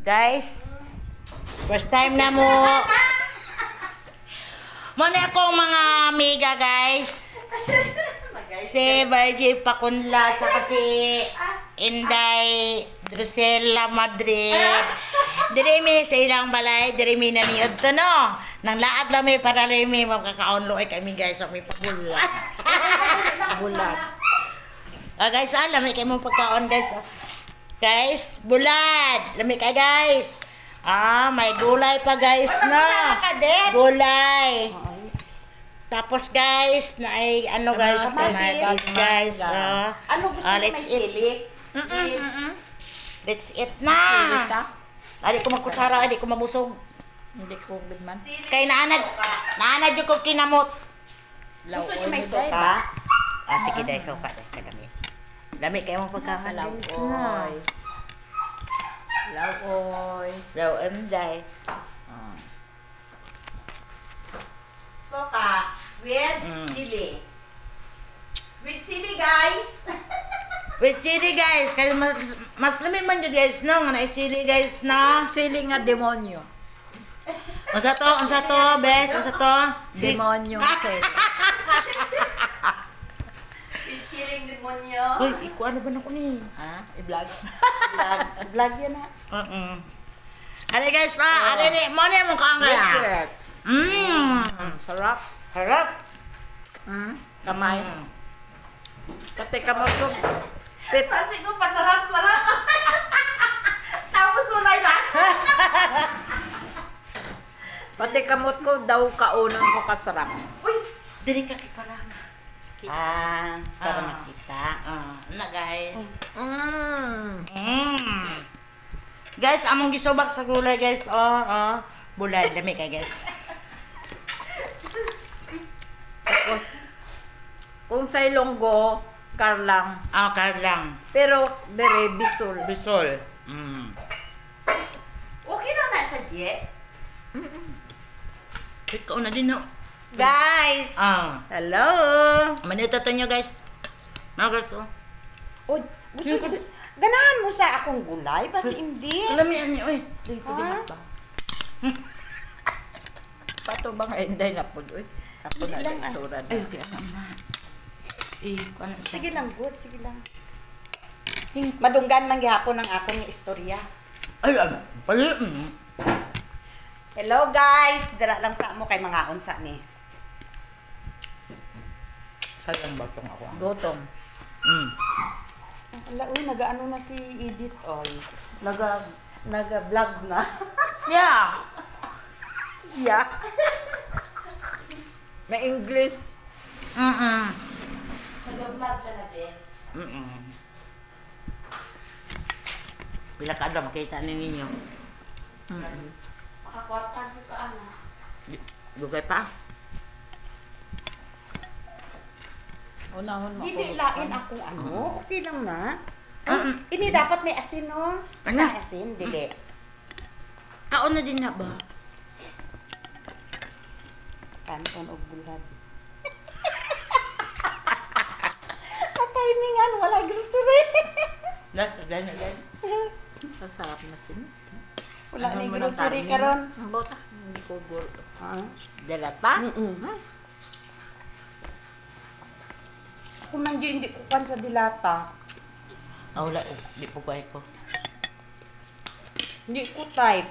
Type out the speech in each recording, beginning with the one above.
Guys, first time na mo. Muna akong mga amiga, guys. Si Virgie Pakunla, saka si Inday Drusela Madrid. Dirimi sa ilang balay, dirimi na niod to, no? Nang laag lang may para rimi, magkakaunlo ay kami, guys. So, may pagulat. Bulat. Guys, alam kayo mong pagkaon, guys. Guys, bulad. Lamig ka, guys. May gulay pa, guys, na. Gulay. Tapos, guys, na ay, ano, guys, guys. Ano gusto mo, let's may eat. sili? Let's eat na. Adi ko magkutsara, adi ko mabusog. Hindi ko man. Kay naanad yung ko kinamot. Gusto niyo may soka? Sige, dahil soka. Kadami. Dami kayo mong pagkakalaw. Lauoy. Lauoy. Lauoy, day. Soka with sili. With sili, guys. With chili, guys. Kasi mas lamin man yun, guys, no? Nga na sili, guys, no? Sili nga demonyo. Unsa to, bes? Unsa to? Demonyo sili. With siling demonyo. Uy, iko ano ba na ko ni? I-vlog. Vlog yan ha. Ano, guys, ano ni? Muna yung mukha nga. Sarap. Harap. Kamay. Pati kamot ko. Kasi ko pasarap-sarap. Tapos wala yung lasa. Pati kamot ko daw kaunan ko kasarap. Uy, Dili ka kipara na. para makita. Na, guys. Guys, among gisubak sa gulay, guys. Bulad. Dami kay, guys. Tapos, kung sa Ilonggo, karlang. Karlang. Pero, dere, bisol. Bisol. Okay lang na sa jet. Ikaw na din, no? Guys. Hello. Manito to nyo, guys. Mga guys, Oh, gusto ko. Ganahan mo sa akong gulay, basi hindi. Alam mo yan, uy. Dili ko din ba? Pato ba nga hindi na po, uy. Ako na Lang, din surad. Ay, okay, alam na. Ano siya? Sige lang, good. Sige lang. Madunggan man gihapon ang akong istorya. Ay, pali. Hello guys, dira lang sa mo kay mga unsa ni. Sayang ba itong ako? Gotong. Ala, uy, nagaano na si Edith, oy. Naga-vlog na. Yeah. Yeah. May English. Naga-vlog siya na din. Bila ka daw makita ninyo. Makakwartan ko ka ano. Dugay pa? Unahon mo Hindi lain akong ano. Okay lang na. Mm. Ini dapat may asin, no? Ano? May asin, dili. Kaon na din na ba? Kanton o bulad. Ka-timingan, wala grocery. Nasa, ganyan. Sasarap na sin. Wala Ano na mo ng grocery karne? karon. Ang bota. Hindi ko guro. Ha? Delata? Ako man di, hindi ko kan sa dilata. Wala. Di po kaya ko. Hindi ko type.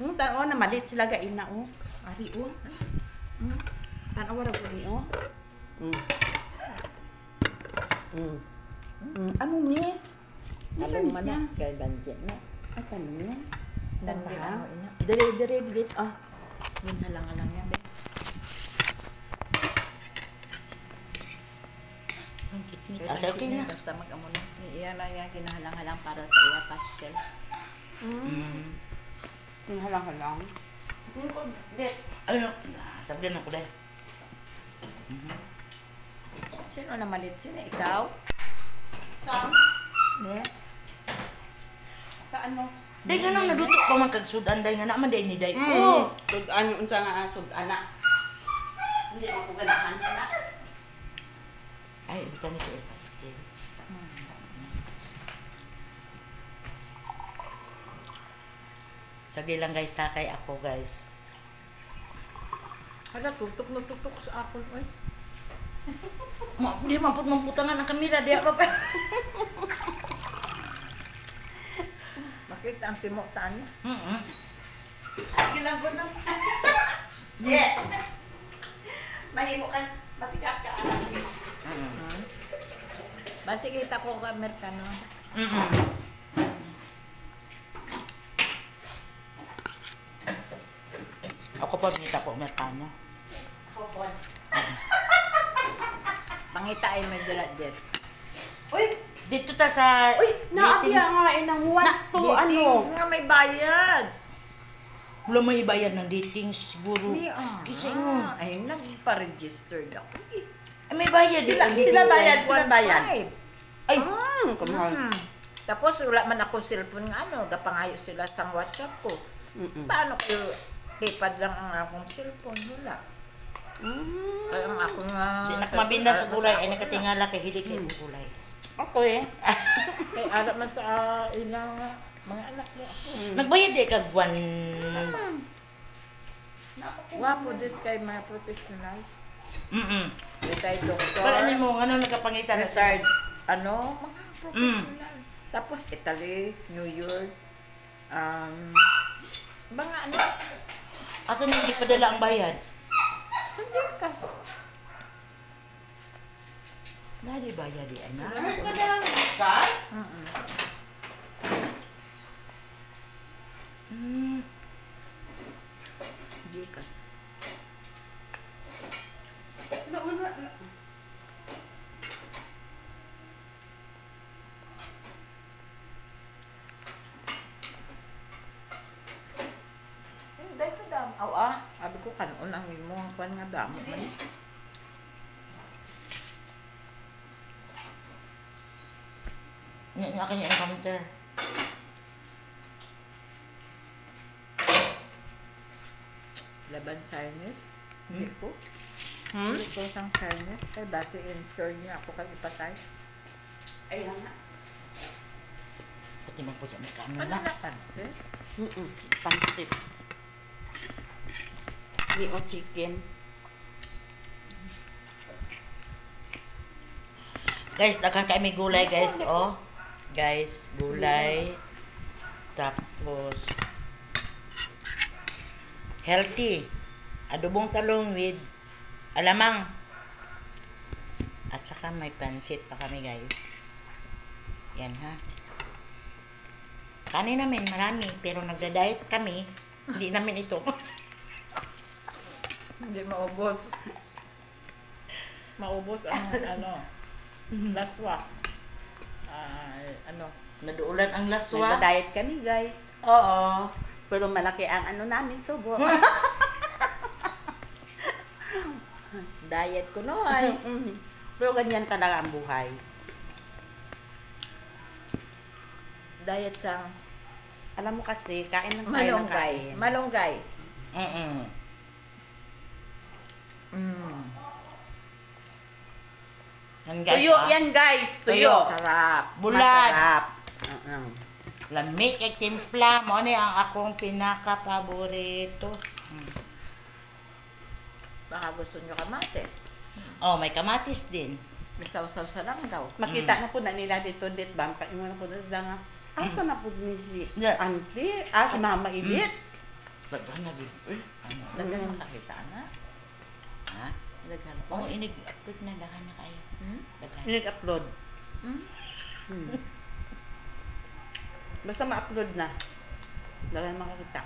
Tanaw na malit sila gaina, oh. Ari, oh. Tanaw ra ko ni, oh. Ano ni? Alam mo na. Kay Banjin na. Ay, tanong. Banjin Tanda. ano ina. Dire, dilit. Yun halang-halang niya, be. Asa okay na. Basta mag-amo na. Iyan lang yan kinahalang-halang para sa iya pastel. Halang-halang. Ano? Sabihan ako dahil. Sino na malit? Sino? Ikaw? Saan? Ne? Sa ano? Dahil nga nang naluto pa man kagsudan dahil nga naman dahil ni dahil. Sudan, unsa nga sudana. Hindi ako ganahan na. Ay, ito na siya pastel. Sige lang guys, sakay ako guys. Hala, tutok na tutok sa akin. Ay. Di mamput-mamputangan ang kamera, di apa pa. Makita ang timutan niya. Gilagot na. Yeah. Mahimo ka, masikat ka anak. Basta kita ko ka Amerikano. Ako pa nita po Amerikano. Ako po. Pangita ay may jet. Uy, Dito ta sa uy, naabiya datings- nga ng once to ano. Nga may bayad. Wala may ibayan ng dating siguro. Kasi mo. Ay, nagpa-register ako. Ay, may bayad din ang dating. Pila bayad? site. Pila bayad? Ay, Kumahal. Tapos wala man ako cellphone nga ano, gapangayo sila sa WhatsApp ko. Paano ko keypad lang ang akong cellphone? Wala. Ay, ang ako nga... di nakmabindan sa gulay ay nakatingala kay hili kay gulay. Okay. Kay alam man sa ilang mga anak mo ako. Nagbayad di kag buwan. Wapo din kay mga professional. Di tayo doktor. Para ano mo ano nakapangitan na sa Retired. Ano? Mga professional. Tapos Italy, New York, mga ano, Asa hindi padala ang bayad? sa Gcash. Dali bayad di ay na. Ka? Gcash. Nauna. Dahil ko damo. Aw sabi ko kanon ang imo ang kwan nga damo man. Yung akin yung counter. Laban Chinese. Hindi ko. Hindi ko isang Chinese. Kaya base insure niya ako kag ipatay. Ayan na. Pati mo po sa Amerikano Ano na. na kasi? Pansit. Ni o chicken. Guys, nakakain may gulay guys, oh. Guys, gulay. Tapos healthy. Adobong talong with alamang. At saka may pansit pa kami guys. Yan ha. Kanin namin marami, pero nagda-diet kami. Hindi namin ito. Hindi maubos. Maubos ang ano. Laswa. Ano. Naduulan ang laswa. Nagda-diet kami, guys. Oo. Pero malaki ang ano namin, subo. Diet ko no ay. Pero ganyan talaga ang buhay. Diet sang Alam mo kasi, kain lang tayo ng malunggay. kain. Malunggay. Yan guys, Tuyo ah. yan, guys. Tuyo. Tuyo. Sarap. Bulag. Masarap. Lamig kay timpla mo ni ang akong pinaka-paborito. Baka gusto nyo kamates. Oh, may kamatis din. May sausaw sa lang daw. Makita na po na nila dito, dit bam. Kain mo na po na sila nga. Asa na po ni si Yeah. auntie? Si Mama Edith. Daghan na din. Ano? Lagyan mo nakita na. Ha? Lagyan Oh, po. inig-upload na daghan na kayo. Daghan. Nag-upload. Basta ma-upload na. Dahil makakita.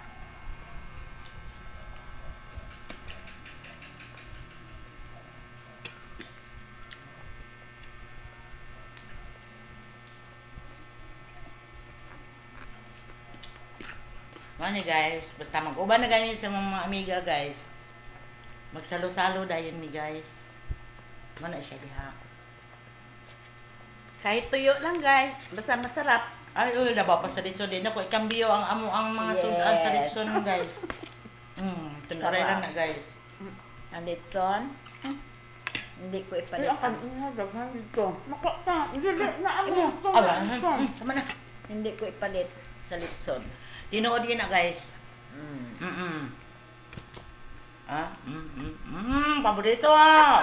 Ano guys, basta mag-uban na ganyan sa mga amiga guys. Magsalo-salo dayon mi guys. Mana siya diha. Kahit tuyo lang, guys. Basta masarap. Ay, laba pa sa litson din ako. Ikambiyo ang amo ang mga sudan sa litson guys. Tunuray lang na guys. Ang litson. Hindi ko Ay, ipalit. ang kanina, dito. Makata. Hindi, na amo. Aba, sama na. Hindi ko ipalit. Sa litson. Tinuod yun na guys. Mm. Ah? Paborito ah.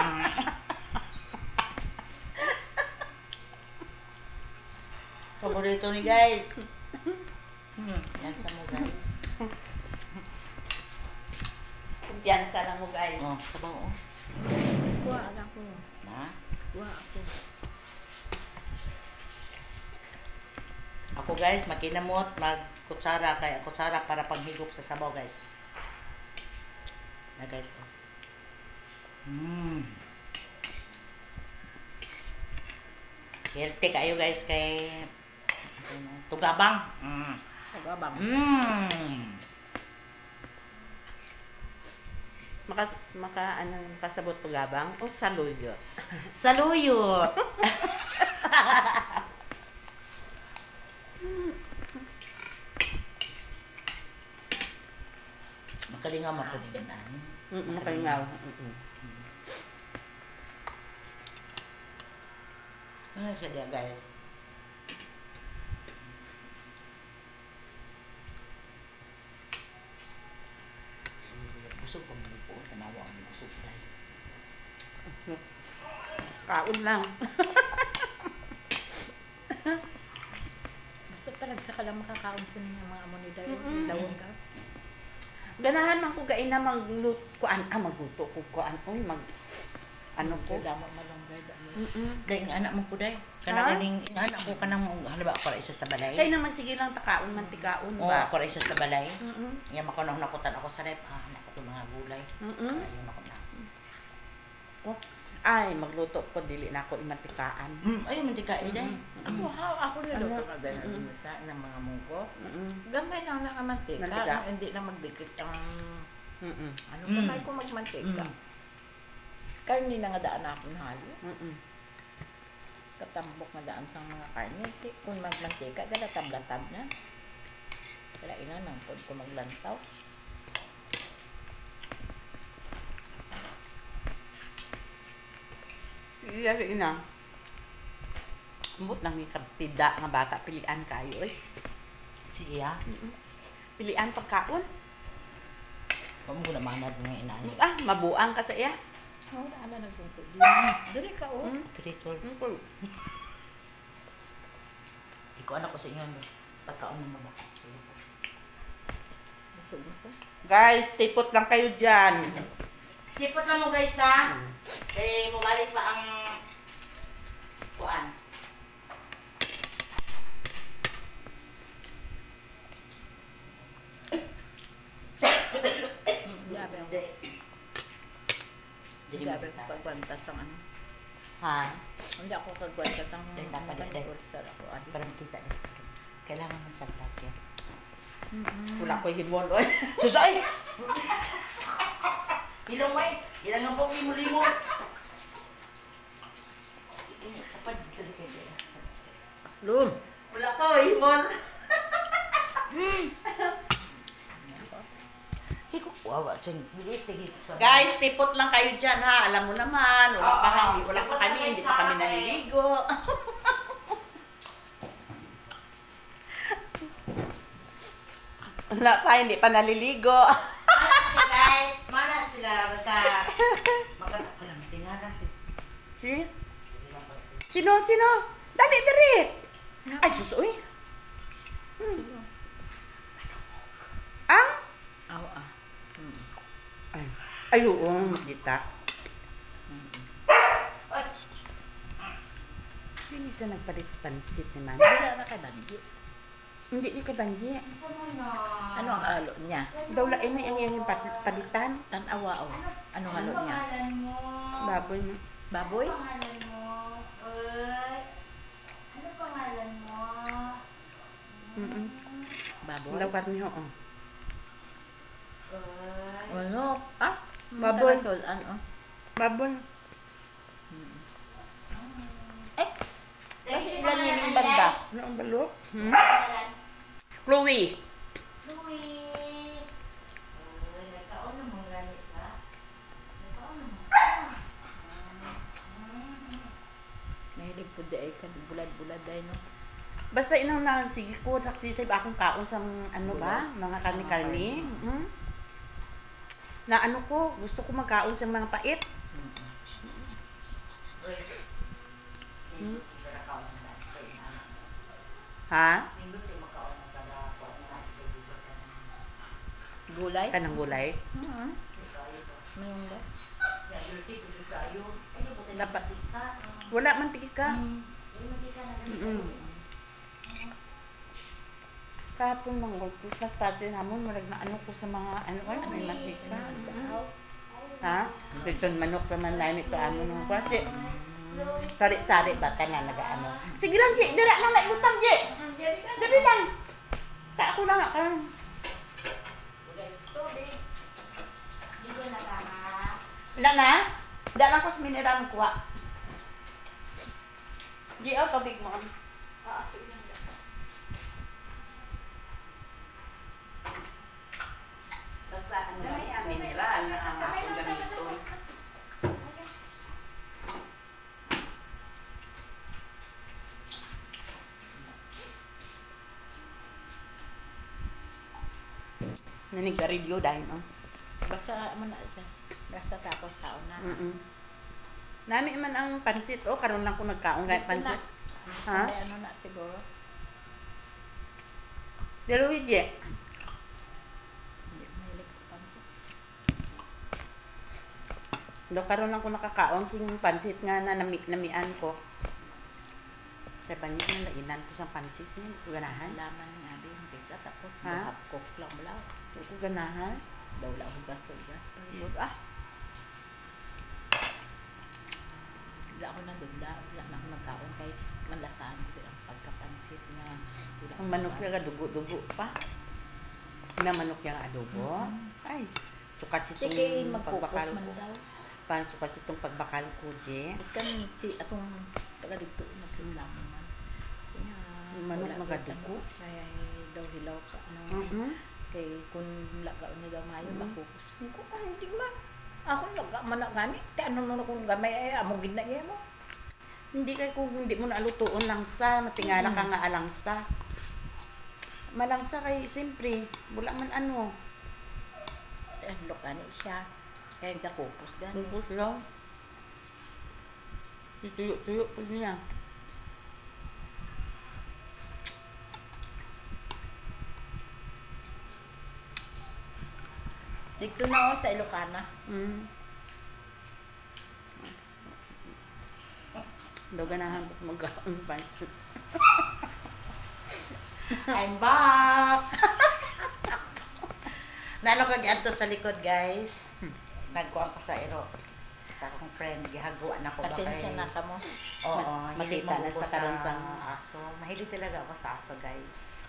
Paborito ni guys. Yan sa mo guys. Kumpiyansa lang mo guys. Oh, sabaw oh. Kuha ako. Na? Kuha ako. Ako guys, makinamot, magkutsara kaya kutsara para panghigop sa sabaw guys. Na guys. Oh. Healthy kayo guys kay tugabang. Tugabang. Kasabot tugabang o saluyot? Saluyot. Makalingaw makalingan. Makalingaw. Ano siya dia guys? Busog pa mo po. Tanawa ang busog tayo. Kaon lang. Basta parang sa lang makakaon sa ninyo mga amo ni Dayo. Dawon ka. Ganahan man ko gain na magluto magluto ko kuan oy ano ko damo malunggay damo. Dahil nga anak mo ko day. Kana ganing anak ko kanang halimbawa para isa sa balay. Kay naman sige lang takaon mantikaon ba. Para isa sa balay. Nga makuno nakutan ako sa rep anak ko mga gulay. Ayun ako na. Ay magluto ko dili na ako imantikaan. Ay mantikain day. Ako niluto ka ganun sa ng mga munggo. Gamay lang ng mantika, hindi na magdikit ang gamay ko magmantika. Karne na nga daan ako na halo. Katambok na daan sa mga karne. Kung magmantika, gala tablatab na. Kaya ina nang pod ko maglantaw. Iya ina. Ambot lang ni kapida nga bata pilian kayo eh. Sige ya. Pilian pagkaon. Kamu na manad nga inani. Mabuang ka sa iya. Oh, ana nagtungtod. Diri ka oh. Tritol. Iko anak ko sa inyo. Pagkaon mo ba? Guys, tipot lang kayo dyan. Sipot lang mo guys ha. Eh, bumalik pa ang kuan. Hindi ako kagwantas ang ano. Ha? Hindi ako kagwantas ang ulcer ako. Para makita dito. Kailangan mo sa vlog yan. Wala ko himon. Susay! Ilong may. Ilang ang pong limo-limo. Kapag dito kayo. Lum! Wala ko himon. Wawa siya. Guys, tipot lang kayo dyan ha. Alam mo naman, wala pa kami, hindi pa kami naliligo. Wala pa, hindi pa naliligo. Mana sila guys, mana sila. Basta, alam, tingnan si. Sino? Dali, dali. Ay, susoy. Ang? Ay, oo, magdita. Hindi siya nagpalit pansit ni Mami. Wala na kay Banji. Hindi niya kay Banji. Ano ang halo niya? Daw lain na yung palitan. Tanawa o. Ano halo niya? Baboy mo. Baboy? Ano pangalan mo? Ano pangalan mo? Baboy? Daw karni ho. Ano? Baboy. Ano? Baboy. Kasi ilan yun yung banda? Ano ang balo? Pangalan? Chloe. Louie. Nagkaon na mong ganit ka? Nagkaon na mong. Mahilig po di ay kan bulad-bulad ay no. Basta inang sige ko, saksisay ba akong kaon sa ano ba? Mga karni-karni. Na ano ko, gusto ko magkaon sa mga pait. Ha? Gulay? Kanang gulay? Mayroon ba? Dapat. Wala mantika. Kahapon mga Christmas party namon, malag na ano ko sa mga ano, may mantika. Ha? Dito manok naman na ito ano nung kasi. Sari-sari ba ka na nag-ano? Sige lang, Ji. Dira lang na utang, Ji. Dali lang. Ka ako lang kan. Wala na? Dala ko sa mineral kuha. Ji, tubig mo. Sige lang. Basta ano na mineral na ang akong gamito. Nanigarilyo dahil, Basta mo na siya. Basta tapos taon na. Nami man ang pansit. Karon lang ko nagkaon kahit pansit. Ha? May ano na siguro. Pero Luigi, Hindi mahilig sa pansit. karon lang ko nakakaon sing pansit nga na namian ko. Kaya panit na lainan ko sa pansit niya. Hindi ko ganahan. Laman nga din. Pisa tapos Ha? half cook lang wala. Hindi ko ganahan. Daw lang hugas-hugas. Wala ako na dunda. Wala na ako nagkaon kay malasahan ko ang pagkapansit na. Ang manok niya dugo-dugo pa. Na manok niya adobo. Ay, sukat si Sige, itong magkukos pagbakal man ko. daw. Sukat si itong pagbakal ko, Je. Tapos kami si atong taga dito magkimlang naman. Siya, Yung manok magadugo. Kaya daw hilaw ka. Kay kung lagaw niya daw mayo, makukos. Ko, hindi man. Ako laga man na gani. Te ano no kung gamay ay among ginagay mo. Hindi kay kung hindi mo na alutuon langsa, matingala ka nga alangsa. Malangsa kay siyempre, wala man ano. Ano gani siya. Kaya kakupos gani. Bubos lang. Tuyo-tuyo pa niya. Dito na ako sa Ilocana. Daw ganahan ko magkaon pa. I'm back! Nalo ko giadto sa likod, guys. Nagkuhan ko sa iro. Sa akong friend, gihaguan ako ba Pasensya na ka mo. Oo, hindi makita na mabuko sa karon sang aso. Mahilig talaga ako sa aso, guys.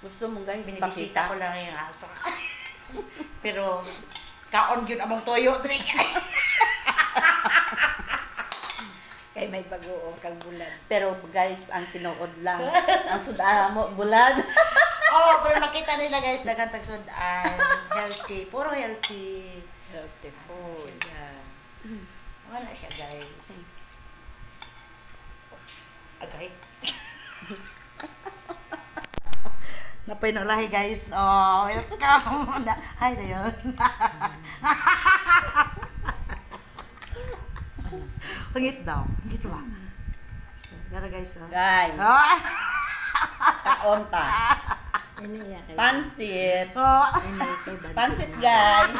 Gusto mo guys, Binisita ko lang yung aso. Pero, kaon yun among toyo, drink. Kay may bagoong kag bulan. Pero guys, ang tinuod lang. Ang sudan mo, bulad. Oh, pero makita nila guys, nagantag sudan. Healthy, puro healthy. Healthy food. Wala siya, guys. Agay. Napay na lahi, guys. Oh, welcome. Hi na yun. Pangit daw. Pangit ba? Gara, guys. Oh. Guys, Oh. kaon ta. Ini ya kay. Pansit. Oh. Pansit guys.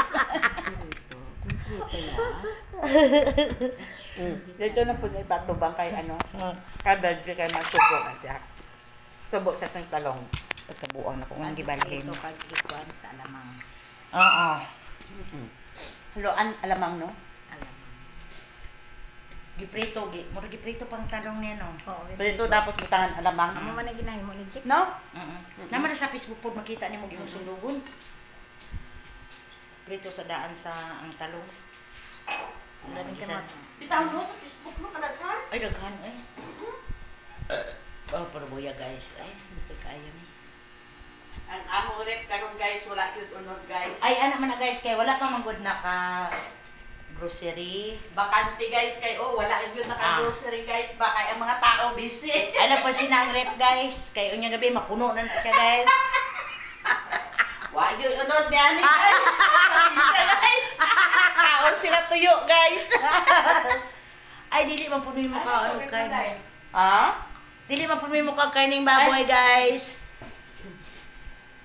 Dito na po niya ipatubang kay ano. Kada kay masubo na siya. Subo sa itong talong. Pagkabuang na kung ang gibalhin. Ito kag ikuan sa alamang. Oo. Haluan alamang no? Alamang. Giprito, mura giprito pang talong niya, no? Oo. Dito tapos butangan alamang. Amo man na ginahin mo ni Jack. No? Naman na sa Facebook po makita ni mo gimusulugon. Prito sa daan sa ang talong. Daming kamat. Bitaw mo sa Facebook mo kadaghan. Ay, daghan, ay. Oh, pero buya, guys. Ay, gusto kaya ni. Ang among rep karon guys, wala yun unod guys. Ay, ano man na, guys, kaya wala pa manggod na ka grocery. Bakante guys kay wala yun naka-grocery guys. Baka ang mga tao busy. Alam pa sinang rep guys. Kay unya gabi mapuno na siya guys. Wa yun unod niya ni guys. Guys. Kaon sila tuyo guys. Ay dili man puno mo ka ano kay. Ha? Dili man puno mo ka karning baboy guys.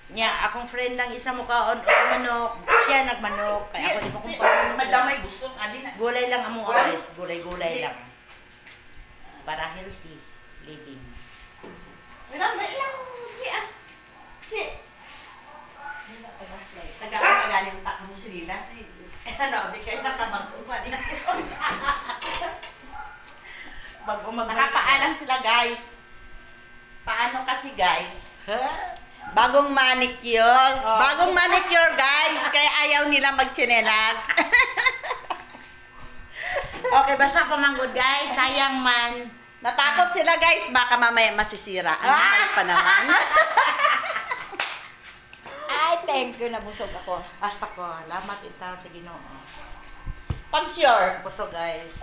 Nya akong friend lang isa mo kaon manok. Siya nagmanok. Kaya ako di ko kumpara. Madamay gusto ani na. Gulay lang amo guys. Gulay lang. Para healthy living. Wala na ilang siya. Ki. Taga-magaling ta mo sila si ano, di kayo nakabagong pa din. Nakapaalam sila guys. Paano kasi guys? Bagong manicure. Bagong manicure guys. Kaya ayaw nila magtsinelas. Okay, basta pamanggod guys. Sayang man. Natakot sila guys. Baka mamaya masisira. Ang mahal pa naman. Ay, thank you. Nabusog ako. Basta ko. Lamat itaw sa Ginoo. Pag sure. Busog guys.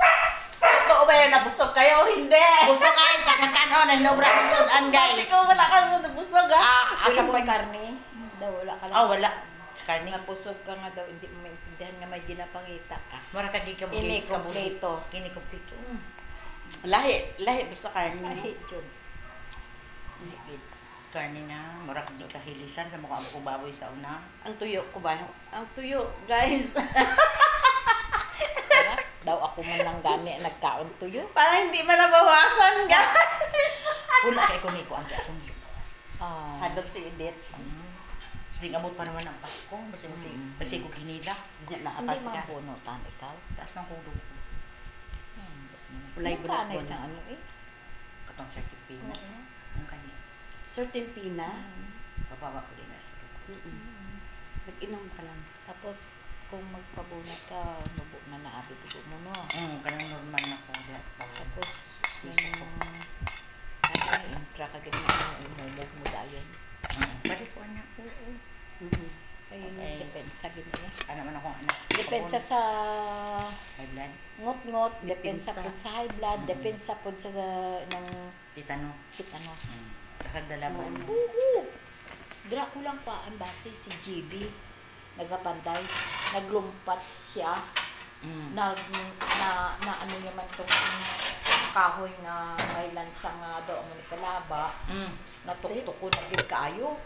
Totoo ba yan? Nabusog kayo o hindi? Busog guys. Nakakano. Nagnobra busogan guys. Ikaw wala kang nabusog ha? Asa po may karne? Daw wala ka lang. Oh, wala. Sa karni. Nabusog ka nga daw. Hindi mo maintindihan nga may ginapangita ka. Mara ka di ka Ini kompleto. Kini kompleto. Lahi basta karne. Lahi, Jud. Karni na. Mara ka di ka hilisan sa mukha ko baboy sa una. Ang tuyo ko ba? Ang tuyo, guys. Sarap. Daw ako man lang gani nagkaon tuyo. Parang hindi man nabawasan, guys. Pula kay kuniko ang kaya kuniko. Hadot si Edith. Siling amot pa naman ang Pasko. Basi ko kinila. Hindi Hindi nakapas ka. man punutan ikaw. Taas ng kulo ko. Ulay Bulat bulat isang ano eh. Katong circuit pain na. Ang kani. Certain pina. Papawa ko din na sa Nag-inom ka lang. Tapos kung magpabunat ka, mabu na naabot ko mo no. Kanang normal na ko. Tapos yung intra ka ganyan, umumog mo dayon. Balik ko anak ko. Ayun Okay. yung depensa ganyan. Ano man ako anak. Depensa sa High blood. ngot-ngot, depensa Depensa. po sa high blood, depensa po sa ng Titano. kitano. Nakagdalaman. Oo. Dira ko lang pa ang base si GB. Nagapanday, naglumpat siya. Na ano naman itong kahoy nga may lansa nga daw ang kalaba. Natuktok ko na gid kaayo.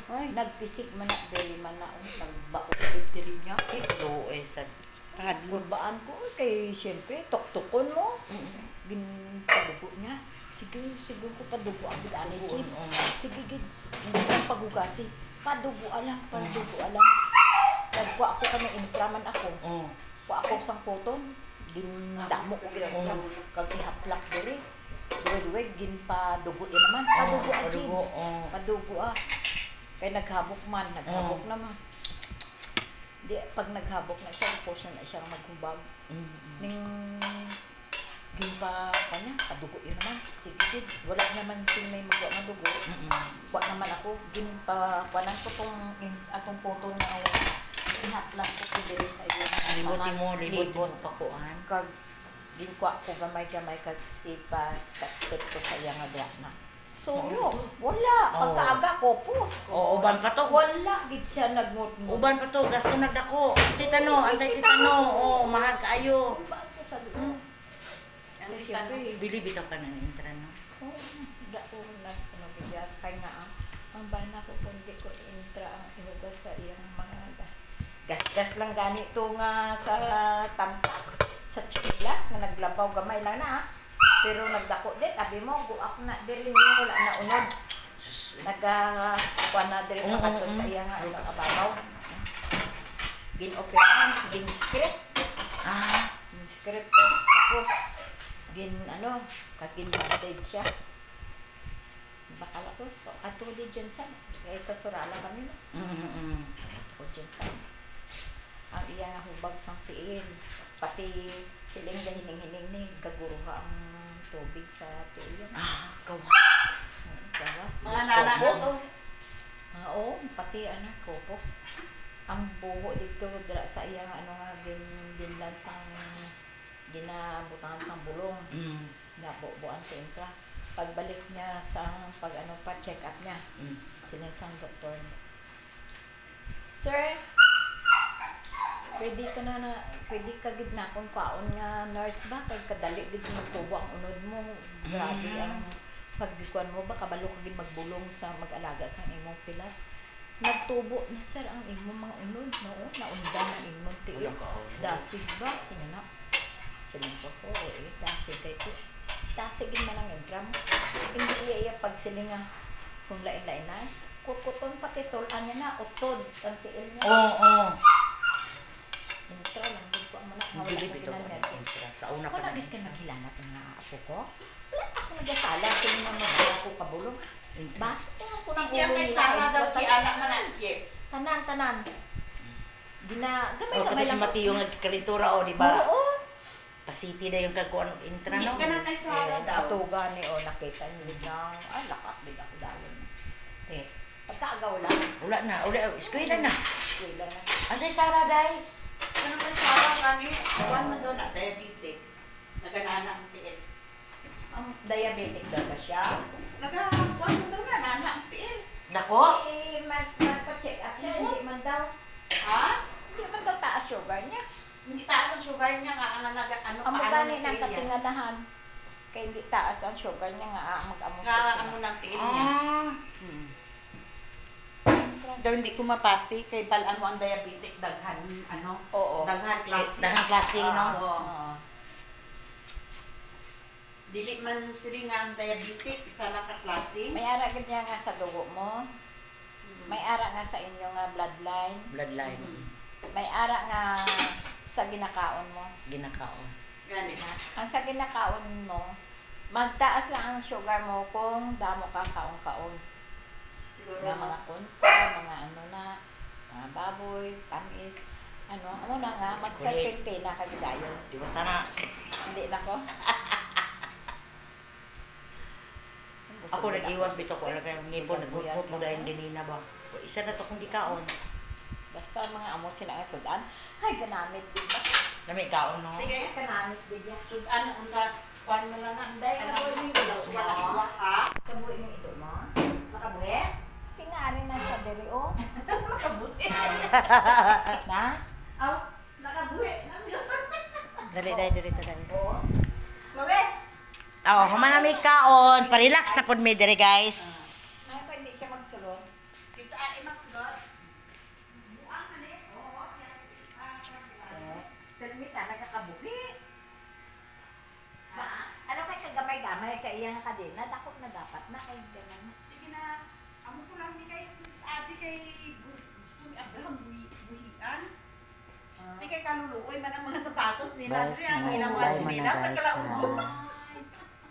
Ay, nagpisik man na dili man na nagbaot diri niya. Ito eh sa Kurbaan ko kay syempre tuktukon mo. Ginpadugo niya. Sige ko padugo ang ani chip. Sige gid hindi lang pagugasi. Padugo alang. Nagkuha ako kami intraman ako. Kuha ako sang koton. Gindamo ko gid kag ihaplak diri. Duwe ginpadugo yan naman. Padugo aji. Padugo Kay naghabok naman. Di, pag naghabok na siya, tapos na siya maghubag. Ning ginpa kanya, padugo yun naman. Sige, wala naman sino may magawa ng dugo. Kuha naman ako, ginpa, kuhanan ko atong photo na inatlang ko pili sa iyo. libot mo pakuan. Kag ginkuha ko gamay-gamay kag ipa-step ko sa iya nga diha na. So, wala. Pagkaaga ko po. Uban pa to. Wala. Gid siya nagmut-mut. Uban pa to. Gasto nagdako. Titano. Antay-titano. Mahal kaayo. Uban po sa doon. Ang siyempre, Bili bitaw ka na ng intrano. Dako lang ko nabigyan. Kaya nga, ang bana ko kundi ko intra ang inugas sa iyang mga gas-gas lang ganito nga sa tampax. Sa chiklas nga naglabaw gamay lang na pero nagdako dit abi mo guak na diri niya wala na unod nagkuha na diri pa kadto sa iya nga ano ababaw gin-operahan gin-script gin-script tapos kagin bandage siya bakala ko ato di dyan sa sa Surala kami no o dyan sa ang iya nga hubag sang tiin pati siling gahining-hining ni gaguruha ang tubig sa tuyo. Gawas. Gawas. mga nana na to. Oo, pati kopos. ang buho dito dira sa iyang ano nga ginlan sang ginabutangan sang bulong. Nabubuan sa intra. Pagbalik niya sa pag ano pa check up niya. Sila sang doktor. Sir, pwede ka gid na kung kaon nga nurse ba kay kadali gid mo tubo ang unod mo. Grabe ang pagdikuan mo ba kabalo ka gid magbulong sa mag-alaga sa imong pilas. Nagtubo na sir ang imong mga unod, no? Naundan ang imong tiil. Dasig ba? Sino na? Siling ko po, dasig kay ko. Dasig gid man ang entram. Hindi iya pag silinga kung lain-lain na. Kukuton pati tulan niya na, utod ang tiil niya. Oo. Entra lang din ko ang manak. Bilib ito ko. Sa una pa na. Kung nabis ka maghilanat ng apo ko, wala ako nagasala. Sino na maghala ko kabulong. Basta ako nang Diyan kay Sara daw ki anak man nanti. Tanan. Gamay O, kasi si Mateo nagkalintura, o, di ba? Oo. Pasiti na yung kagkuhan ng intra, Hindi no? ka na kay Sara daw. Atuga ni nakita niyo lang. Lakat din ako dahil. Pagkaagaw lang. Wala na. Eskwela na. Eskwela na. Asay Sara, day? Ano kay Sara kani? Kuan man daw na diabetic. Naganana ang tiil. Ang diabetic daw ba siya? Kuan man daw na nana ang tiil. Nako? Magpa-check up siya. Hindi man daw. Ha? Hindi man daw taas sugar niya. Hindi taas ang sugar niya nga ang ano Ang magani ng katingalahan. Kaya hindi taas ang sugar niya nga mag-amo nga siya. amo ng tiil niya. Daw hindi ko mapati kay balaan mo ang diabetic daghan Oo. daghan klase. Dahang klase, no? Oo. Dili man sila nga ang diabetic isa lang ka klase. May ara gid niya nga sa dugo mo. May ara nga sa inyo nga bloodline. Bloodline. May ara nga sa ginakaon mo. Ginakaon. Gani ha. Ang sa ginakaon mo, magtaas lang ang sugar mo kung damo ka kaon-kaon. Siguro Nga mga kontra, mga ano na, mga baboy, tamis, ano na nga, magserpente na kagidayon. Di ba sana? Hindi na ko. Ako nag-iwas bito ko. Alam kayo, ngipon, nagmutmut mo dahil ganina ba? Isa na to kung gikaon. Basta mga amo sila nga sudan, ay ganamit din ba? Nami kaon, no? sige Ganamit din yan. sudan unsa kuan mo lang na. Dahil kabuhi mo yung ito mo. Wala ha. Kabuhi mo ito mo. Makabuhi. Tingari na sa diri o. Makabuhi. Na? Aw, nakabuhi. Dali. Oo. Mawe. Oh, humanami kaon. Pa-relax na pod mi diri, guys. Ay, pa hindi siya magsulod. Isa ay maksud. Permita, nagkakabuhi. Ano kay kagamay-gamay kay iyang kadena, dakot na dapat na kay ganun. Sige na. Amo ko lang ni kay ate kay gusto ni Abraham buhian. Ni kay kaluluoy man ang mga sapatos nila. Guys, Ang ilang bye mga muna, nila sa guys, kalaubos.